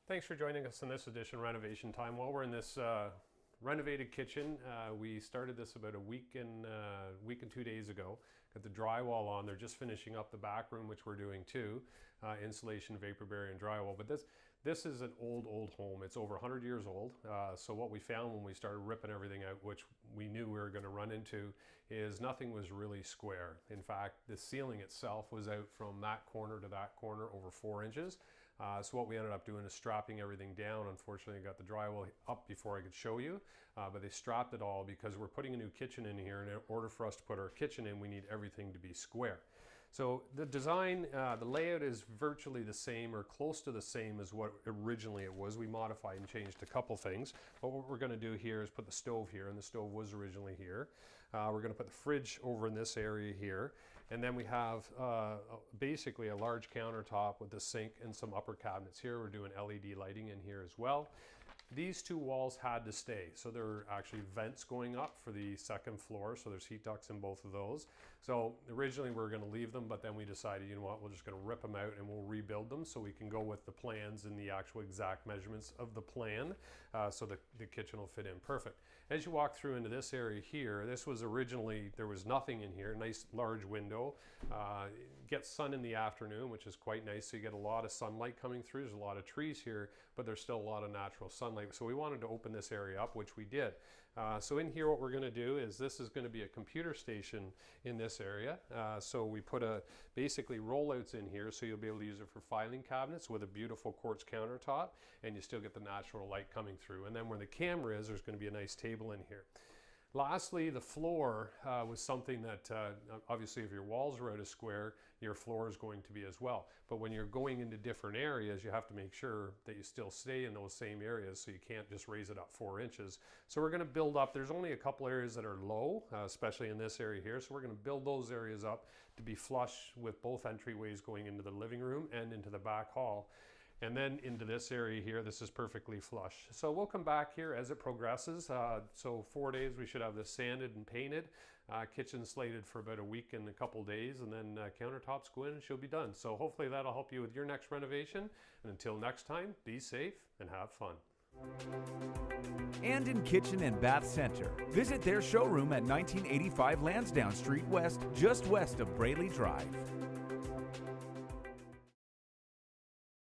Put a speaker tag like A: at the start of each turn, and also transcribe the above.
A: Thanks for joining us in this edition of Renovation Time. While we're in this renovated kitchen, we started this about a week and 2 days ago. Got the drywall on. They're just finishing up the back room, which we're doing too. Insulation, vapor barrier, and drywall. But this is an old home. It's over 100 years old. So what we found when we started ripping everything out, which we knew we were going to run into, is nothing was really square. In fact, the ceiling itself was out from that corner to that corner over 4 inches. So what we ended up doing is strapping everything down. Unfortunately, I got the drywall up before I could show you, but they strapped it all because we're putting a new kitchen in here, and in order for us to put our kitchen in, we need everything to be square. So the design, the layout is virtually the same or close to the same as what originally it was. We modified and changed a couple things, but what we're going to do here is put the stove here, and the stove was originally here. We're going to put the fridge over in this area here, and then we have basically a large countertop with the sink and some upper cabinets here. We're doing LED lighting in here as well. These two walls had to stay, so there are actually vents going up for the second floor, so there's heat ducts in both of those. So originally we were going to leave them, but then we decided, you know what, we're just going to rip them out and we'll rebuild them so we can go with the plans and the actual exact measurements of the plan, so the kitchen will fit in perfect. As you walk through into this area here, this was originally, there was nothing in here, nice large window. Gets sun in the afternoon, which is quite nice, so you get a lot of sunlight coming through. There's a lot of trees here, but there's still a lot of natural sunlight. So we wanted to open this area up, which we did. So in here what we're going to do is this is going to be a computer station in this area. So we put basically rollouts in here, so you'll be able to use it for filing cabinets with a beautiful quartz countertop, and you still get the natural light coming through. And then where the camera is, there's going to be a nice table in here. Lastly, the floor was something that obviously if your walls are out of square, your floor is going to be as well. But when you're going into different areas, you have to make sure that you still stay in those same areas, so you can't just raise it up 4 inches. So we're going to build up. There's only a couple areas that are low, especially in this area here. So we're going to build those areas up to be flush with both entryways going into the living room and into the back hall. And then into this area here, this is perfectly flush. So we'll come back here as it progresses. So 4 days, we should have this sanded and painted. Kitchen slated for about a week and a couple days, and then countertops go in and she'll be done. So hopefully that'll help you with your next renovation. And until next time, be safe and have fun.
B: And in Kitchen and Bath Center, visit their showroom at 1985 Lansdowne Street West, just west of Brayley Drive.